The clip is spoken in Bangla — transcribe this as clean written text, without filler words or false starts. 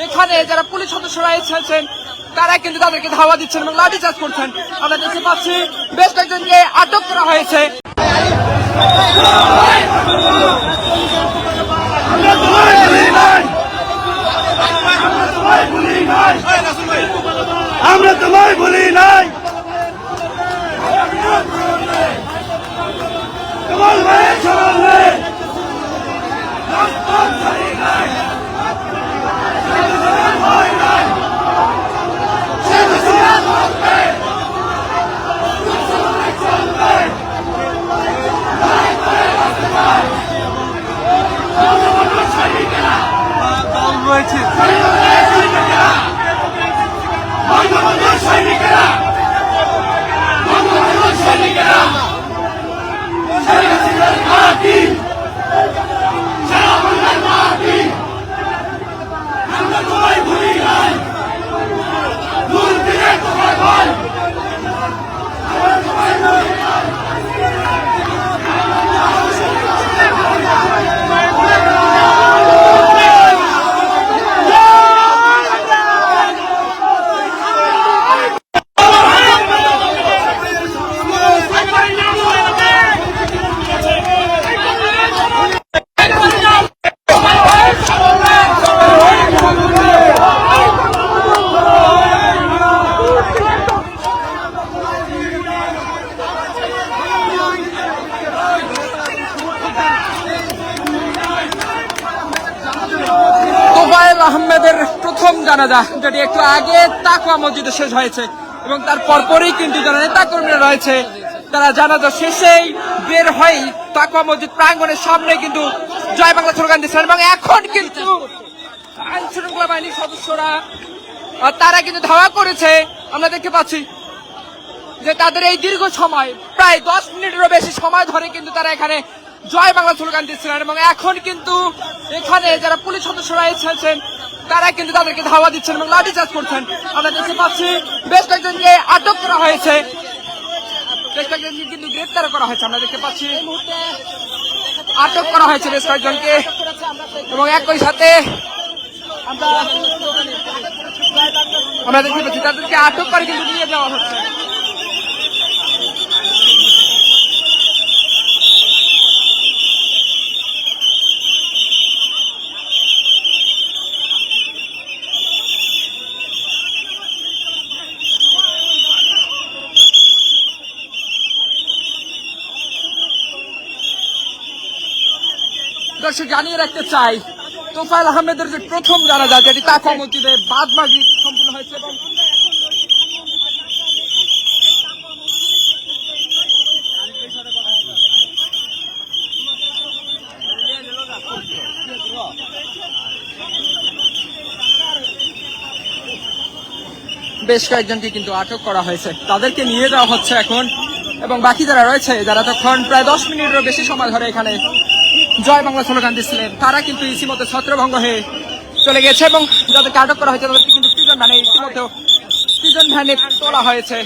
এখানে যারা পুলিশ সদস্যরা এসেছেন তারা কিন্তু তাদেরকে ধাওয়া দিচ্ছেন এবং লাঠিচার্জ করছেন। আমরা দেখতে পাচ্ছি বেশ কয়েকজনকে আটক করা হয়েছে। আমরা তোমায় ভুলি নাই, তোমার মায়ের চরণে রয়েছে আহমেদের প্রথম জানাজা যেটি একটু আগে তাকওয়া মসজিদে শেষ হয়েছে এবং তার পরপরই কিন্তু যারা নেতা কর্মীরা রয়েছে তারা জানাজা শেষেই বের হয়ে তাকওয়া মসজিদ প্রাঙ্গণের সামনে কিন্তু জয় বাংলা স্লোগান দিচ্ছেন এবং এখন কিন্তু আইন শৃঙ্খলা বাহিনীর সদস্যরা তারা কিন্তু ধাওয়া করেছে। আমরা দেখতে পাচ্ছি যে তাদের এই দীর্ঘ সময় প্রায় 10 মিনিটেরও বেশি সময় ধরে কিন্তু তারা এখানে জয় বাংলা স্লোগান দিচ্ছিলেন এবং এখন কিন্তু এখানে যারা পুলিশ সদস্যরা এসেছেন তারা কিন্তু তাদেরকে ধাওয়া দিচ্ছেন এবং লাঠিচার্জ করছেন। আমরা দেখতে পাচ্ছি বেশ কয়েকজনকে আটক করা হয়েছে, বেশ কয়েকজনকে কিন্তু গ্রেপ্তার করা হয়েছে। আমরা দেখতে পাচ্ছি আটক করা হয়েছে বেশ কয়েকজনকে এবং একই সাথে আমরা দেখতে পাচ্ছি তাদেরকে আটক করে কিন্তু নিয়ে যাওয়া হচ্ছে। দর্শক জানিয়ে রাখতে চাই তোফায়েল আহমেদের যে প্রথম জানাজা যেটি তাকওয়া মসজিদে বাদ মাগরিব সম্পূর্ণ হয়েছে এবং বেশ কয়েকজনকে কিন্তু আটক করা হয়েছে, তাদেরকে নিয়ে যাওয়া হচ্ছে এখন এবং বাকি যারা রয়েছে যারা তখন প্রায় 10 মিনিটেরও বেশি সময় ধরে এখানে জয় বাংলা স্লোগান দিচ্ছিলেন তারা কিন্তু ইতিমধ্যে ছত্রভঙ্গ হয়ে চলে গেছে এবং যাদেরকে আটক করা হয়েছে তাদেরকে কিন্তু প্রিজন ভ্যানে ইতিমধ্যে প্রিজন ভ্যানে তোলা হয়েছে।